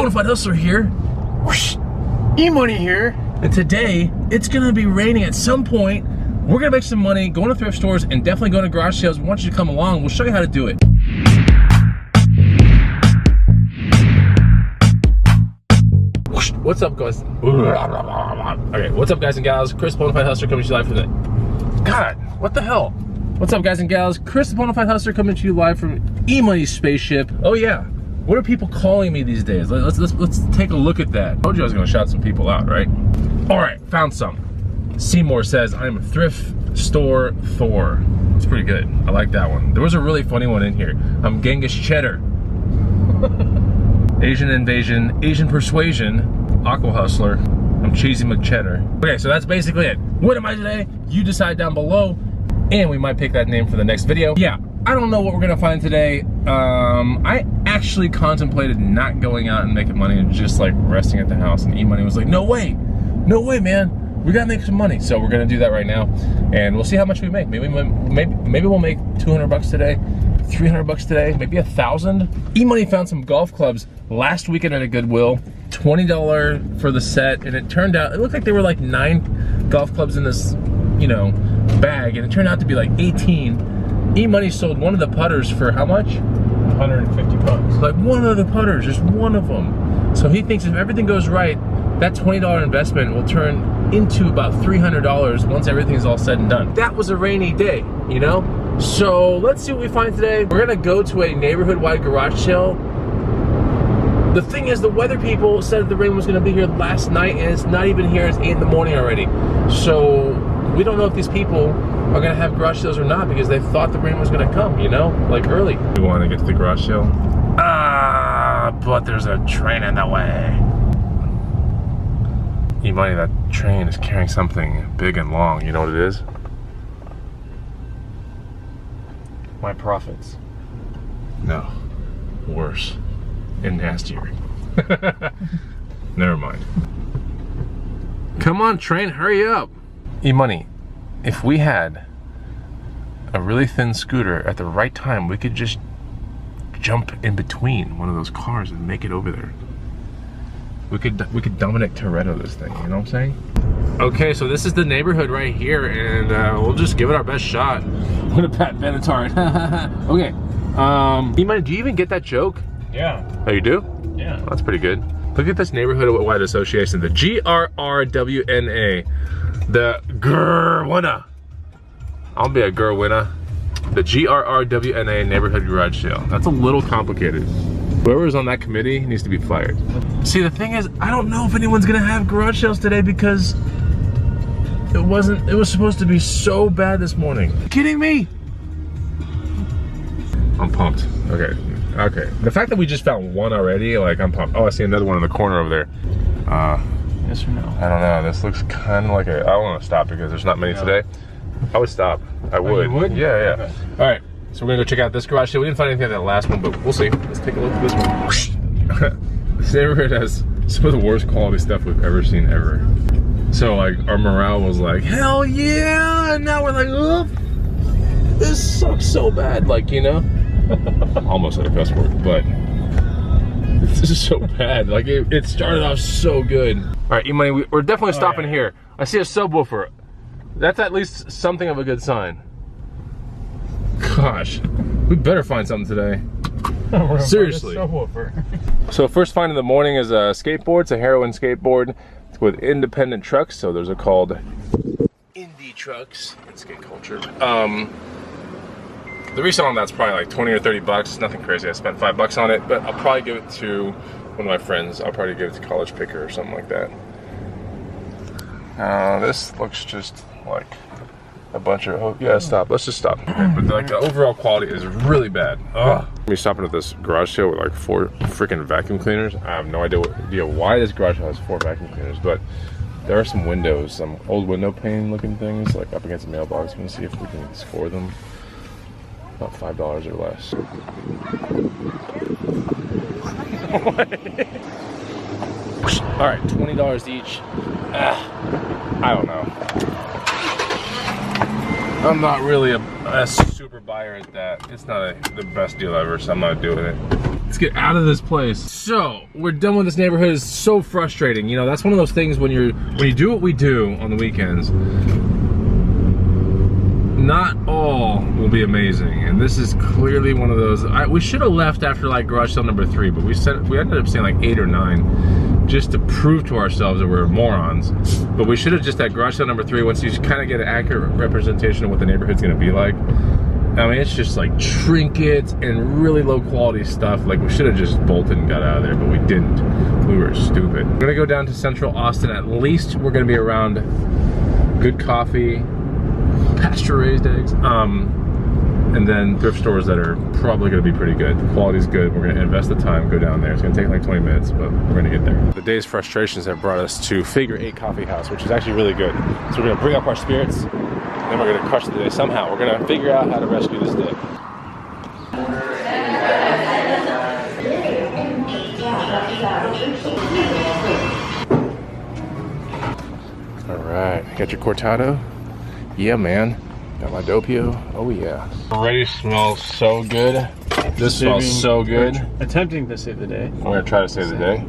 Bonafide Hustler here. Whoosh. E-Money here. And today, it's gonna be raining at some point. We're gonna make some money, going to thrift stores, and definitely going to garage sales. We want you to come along. We'll show you how to do it. Whoosh. What's up, guys? Okay, what's up, guys and gals? Chris, Bonafide Hustler, coming to you live from the... God, what the hell? What's up, guys and gals? Chris, Bonafide Hustler, coming to you live from E-Money spaceship. Oh yeah. What are people calling me these days? Let's take a look at that. I told you I was gonna shout some people out, right? All right, found some. Seymour says, I'm a thrift store Thor. It's pretty good. I like that one. There was a really funny one in here. I'm Genghis Cheddar. Asian Invasion, Asian Persuasion, Aqua Hustler. I'm Cheesy McCheddar. Okay, so that's basically it. What am I today? You decide down below, and we might pick that name for the next video. Yeah, I don't know what we're gonna find today. I actually contemplated not going out and making money and just like resting at the house, and E-Money was like, no way, man. We gotta make some money. So we're gonna do that right now, and we'll see how much we make. Maybe we'll make 200 bucks today, 300 bucks today, maybe 1,000. E-Money found some golf clubs last weekend at a Goodwill, $20 for the set, and it turned out, it looked like there were like 9 golf clubs in this, you know, bag, and it turned out to be like 18. E-Money sold one of the putters for how much? 150 bucks. Like one of the putters, just one of them. So he thinks if everything goes right, that $20 investment will turn into about $300 once everything's all said and done. That was a rainy day, you know? So let's see what we find today. We're gonna go to a neighborhood-wide garage sale. The thing is, the weather people said the rain was gonna be here last night, and it's not even here, it's 8 in the morning already. So we don't know if these people are gonna have garage sales or not, because they thought the rain was gonna come, you know, like early. We wanna get to the garage sale. But there's a train in the way. E-Money, that train is carrying something big and long. You know what it is? My profits. No, worse and nastier. Never mind. Come on, train, hurry up. E-Money, if we had a really thin scooter at the right time, we could just jump in between one of those cars and make it over there. We could Dominic Toretto this thing, you know what I'm saying? Okay, so this is the neighborhood right here, and we'll just give it our best shot. I'm gonna Pat Benatar. Okay, E-Money, do you even get that joke? Yeah. Oh, you do? Yeah. Oh, that's pretty good. Look at this neighborhood-wide association, the GRRWNA, the GRWNA. I'll be a GRWNA. The GRRWNA neighborhood garage sale. That's a little complicated. Whoever's on that committee needs to be fired. See, the thing is, I don't know if anyone's gonna have garage sales today because it was supposed to be so bad this morning. Are you kidding me? I'm pumped. Okay. The fact that we just found one already, like, I'm pumped. Oh, I see another one in the corner over there. Yes or no? I don't know. This looks kind of like I don't want to stop because there's not many today. I would stop. I would. Oh, you would? Yeah. Okay. All right. So we're gonna go check out this garage sale. We didn't find anything at that last one, but we'll see. Let's take a look at this one. This neighborhood has some of the worst quality stuff we've ever seen ever. So like our morale was like, hell yeah! And now we're like, oh, this sucks so bad. Like, you know? Almost like a cuss word, but this is so bad. Like it started off so good. All right, E-Money, we're definitely stopping here. I see a subwoofer. That's at least something of a good sign. Gosh, we better find something today. Seriously. So first find of the morning is a skateboard. It's a heroin skateboard. It's with independent trucks. So those are called indie trucks in skate culture. The resale on that's probably like 20 or 30 bucks. Nothing crazy. I spent $5 on it, but I'll probably give it to one of my friends. I'll probably give it to College Picker or something like that. This looks just like a bunch of, oh yeah, stop, let's just stop. Okay, but like the overall quality is really bad. Ugh. Me stopping at this garage sale with like 4 freaking vacuum cleaners. I have no idea why this garage has 4 vacuum cleaners, but there are some windows, some old window pane looking things like up against the mailbox. We're gonna see if we can score them. About $5 or less. All right, $20 each. I don't know. I'm not really a super buyer at that. It's not the best deal ever, so I'm not doing it. Let's get out of this place. So we're done with this neighborhood. It's so frustrating. You know, that's one of those things when you do what we do on the weekends. Not all will be amazing, and this is clearly one of those. We should have left after like garage sale number 3, but we ended up saying like 8 or 9, just to prove to ourselves that we're morons. But we should have just at garage sale number 3, once you kind of get an accurate representation of what the neighborhood's gonna be like. I mean, it's just like trinkets and really low quality stuff. Like, we should have just bolted and got out of there, but we didn't. We were stupid. We're gonna go down to Central Austin. At least we're gonna be around good coffee, pasture-raised eggs, and then thrift stores that are probably going to be pretty good. The quality's good. We're going to invest the time, go down there. It's going to take like 20 minutes, but we're going to get there. The day's frustrations have brought us to Figure 8 Coffee House, which is actually really good. So we're going to bring up our spirits, and then we're going to crush the day somehow. We're going to figure out how to rescue this day. All right, got your cortado? Yeah, man. Got my doppio. Oh, yeah. Already smells so good. This smells so good. Attempting to save the day. I'm going to try to save the day.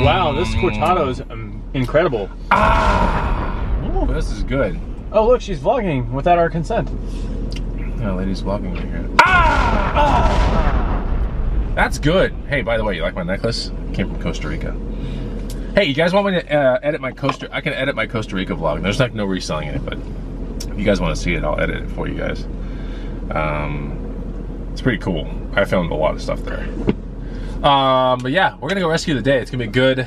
Wow, this cortado is incredible. Ooh, this is good. Oh, look, she's vlogging without our consent. Yeah, lady's vlogging right here. That's good. Hey, by the way, you like my necklace? It came from Costa Rica. Hey, you guys want me to edit my I can edit my Costa Rica vlog. There's like no reselling in it, but if you guys want to see it, I'll edit it for you guys. It's pretty cool. I filmed a lot of stuff there. But yeah, we're gonna go rescue the day. It's gonna be good.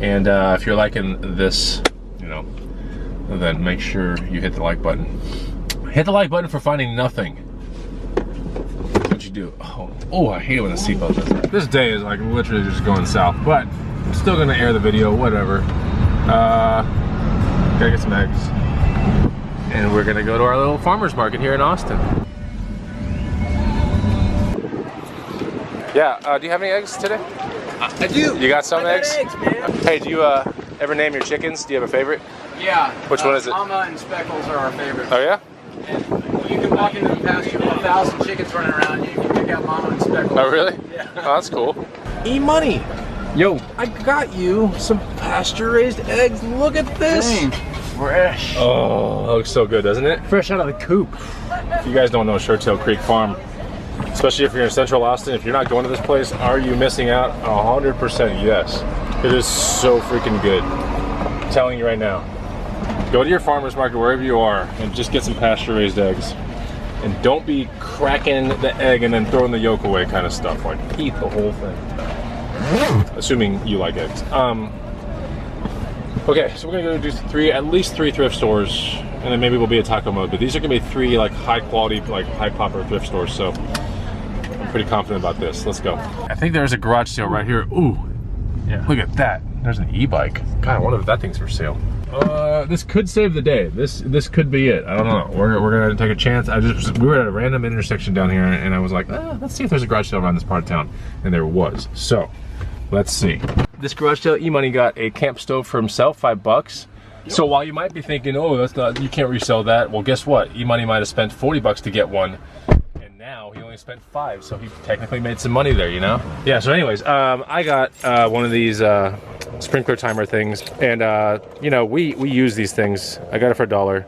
And if you're liking this, you know, then make sure you hit the like button. Hit the like button for finding nothing. What you do? Oh, I hate it when the seatbelt does that. This day is like literally just going south, but I'm still gonna air the video, whatever. Gotta get some eggs. And we're gonna go to our little farmer's market here in Austin. Yeah, do you have any eggs today? I do. You got some eggs? Man. Hey, do you ever name your chickens? Do you have a favorite? Yeah. Which one is it? Mama and Speckles are our favorite. Oh yeah? And you can walk into the pasture with 1,000 chickens running around. You can pick out Mama and Speckles. Oh really? Yeah. Oh, that's cool. E-Money. Yo. I got you some pasture-raised eggs. Look at this. Dang. Fresh. Oh, that looks so good, doesn't it? Fresh out of the coop. If you guys don't know Shorttail Creek Farm, especially if you're in Central Austin, if you're not going to this place, are you missing out? 100% yes. It is so freaking good. I'm telling you right now. Go to your farmer's market, wherever you are, and just get some pasture-raised eggs. And don't be cracking the egg and then throwing the yolk away kind of stuff. Like, eat the whole thing. Assuming you like eggs. Okay, so we're gonna go do at least three thrift stores, and then maybe we'll be a taco mode. But these are gonna be 3 like high quality, like high popper thrift stores. So I'm pretty confident about this. Let's go. I think there's a garage sale right here. Ooh, yeah. Look at that. There's an e-bike. God, I wonder if that thing's for sale. This could save the day. This could be it. I don't know. We're gonna take a chance. We were at a random intersection down here, and I was like, let's see if there's a garage sale around this part of town, and there was. So let's see. This garage sale, E-Money got a camp stove for himself, $5. So while you might be thinking, oh, that's not, you can't resell that. Well, guess what? E-Money might have spent $40 to get one, and now he only spent $5, so he technically made some money there, you know? Yeah. So, anyways, I got one of these sprinkler timer things, and you know, we use these things. I got it for $1,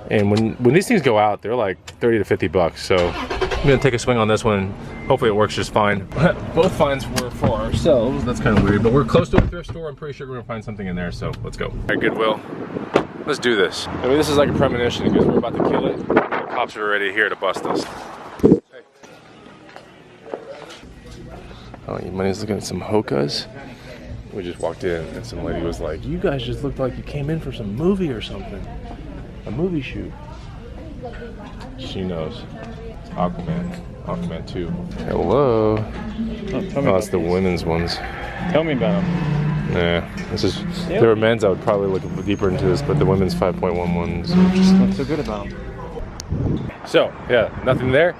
and when these things go out, they're like 30 to 50 bucks. So I'm gonna take a swing on this one. Hopefully it works just fine. Both finds were for ourselves. That's kind of weird, but we're close to a thrift store. I'm pretty sure we're gonna find something in there, so let's go. All right, Goodwill, let's do this. I mean, this is like a premonition because we're about to kill it. The cops are already here to bust us. Hey. Oh, E-Money's looking at some hokas. We just walked in and some lady was like, you guys just looked like you came in for some movie or something. A movie shoot. She knows. It's Aquaman. Aquaman 2. Hello. Oh, it's the women's ones. Tell me about them. Yeah, this is. If there were men's, I would probably look deeper into this, but the women's 5.1 ones. Just not so good about them. So, yeah, nothing there.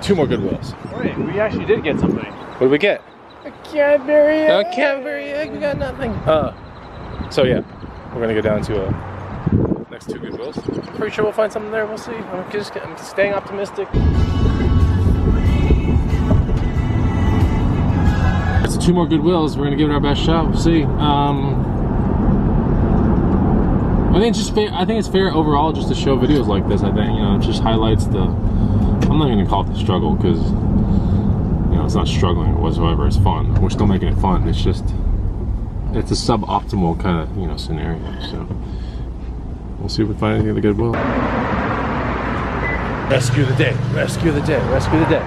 2 more Goodwills. Wait, we actually did get something. What did we get? A Cadbury egg, we got nothing. So yeah, we're gonna go down to next two Goodwills. I'm pretty sure we'll find something there, we'll see. I'm staying optimistic. It's two more Goodwills, we're gonna give it our best shot, we'll see. I think it's just fair. I think it's fair overall just to show videos like this. I think, you know, it just highlights the. I'm not even gonna call it the struggle because, you know, it's not struggling whatsoever. It's fun. We're still making it fun. It's just, it's a suboptimal kind of, you know, scenario. So we'll see if we find anything of the Goodwill. Rescue the day. Rescue the day. Rescue the day.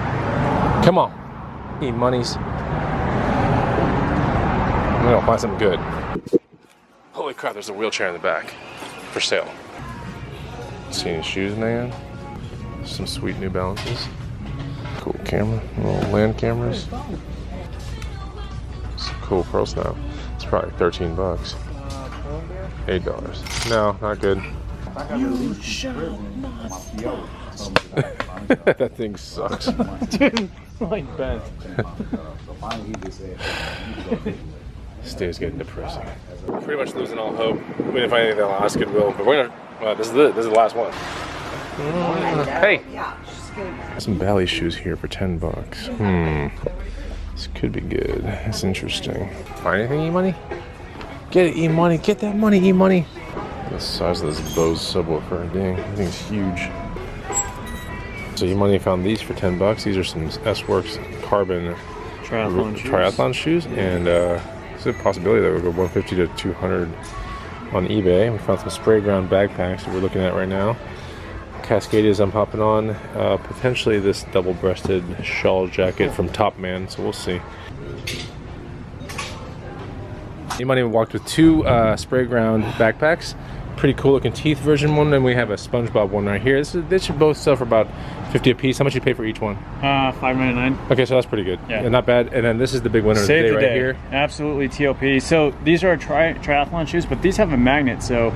Come on, E-monies. I'm gonna find something good. Holy crap! There's a wheelchair in the back. For sale. See any shoes, man? Some sweet New Balances. Cool camera, little land cameras. Some cool pearl snap. It's probably 13 bucks. $8. No, not good. You shall not. That thing sucks. Dude, like bent. This day is getting depressing. Pretty much losing all hope. We didn't find anything that last Goodwill, but we're gonna. This is the last one. Hey. Some Bally shoes here for 10 bucks. This could be good. That's interesting. Find anything, E-money? Get it, E-money. Get that money, E-money. The size of this Bose subwoofer, dang, that thing's huge. So E-money found these for 10 bucks. These are some S-Works carbon triathlon shoes, and there's a possibility that we'll go 150 to 200 on eBay. We found some spray ground backpacks that we're looking at right now. Cascadias I'm popping on. Potentially this double-breasted shawl jacket from Top Man, so we'll see. E-money walked with two spray ground backpacks. Pretty cool looking teeth version one, and we have a SpongeBob one right here. This should both sell for about 50 a piece. How much you pay for each one? $5.99. Okay, so that's pretty good. Yeah. And not bad. And then this is the big winner of the day right here. Absolutely TOP. So these are triathlon shoes, but these have a magnet, so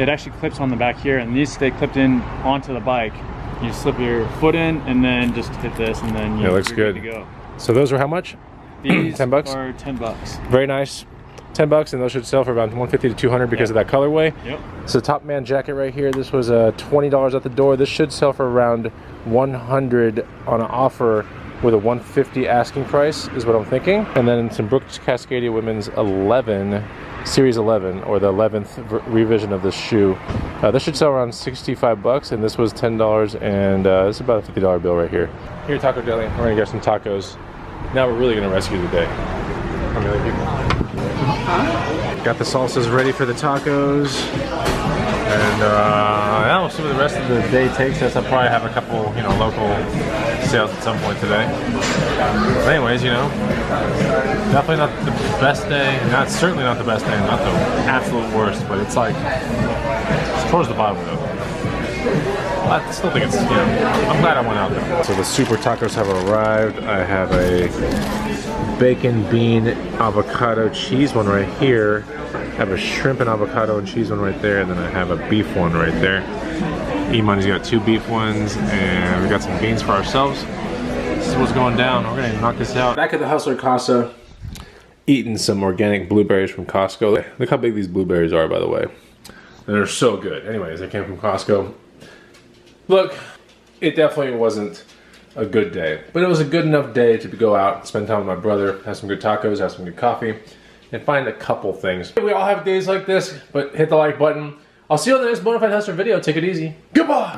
it actually clips on the back here, and these stay clipped in onto the bike. You slip your foot in, and then just hit this, and then you're looks good. good to go. So those are how much? These 10 bucks? are 10 bucks. Very nice. 10 bucks, and those should sell for about 150 to 200 because of that colorway. Yep. So Top Man jacket right here, this was $20 at the door. This should sell for around 100 on an offer with a 150 asking price is what I'm thinking. And then some Brooks Cascadia Women's 11, Series 11, or the 11th revision of this shoe. This should sell around 65 bucks, and this was $10, and it's about a $50 bill right here. Here, Taco Deli. We're gonna get some tacos. Now we're really gonna rescue the day. How many people? Got the salsas ready for the tacos, and yeah, we'll see what the rest of the day takes us. I'll probably have a couple, you know, local sales at some point today. But anyways, you know, definitely not the best day. Certainly not the best day. Not the absolute worst, but it's like it's towards the bottom though. I still think it's, you know, I'm glad I went out there. So the super tacos have arrived. I have a bacon, bean, avocado, cheese one right here. I have a shrimp and avocado and cheese one right there, and then I have a beef one right there. E-money's got two beef ones, and we got some beans for ourselves. This is what's going down. We're gonna knock this out. Back at the Hustler Casa, eating some organic blueberries from Costco. Look how big these blueberries are, by the way. And they're so good. Anyways, they came from Costco. Look, it definitely wasn't a good day, but it was a good enough day to go out, spend time with my brother, have some good tacos, have some good coffee, and find a couple things. We all have days like this, but hit the like button. I'll see you on the next Bonafide Hustler video. Take it easy. Goodbye!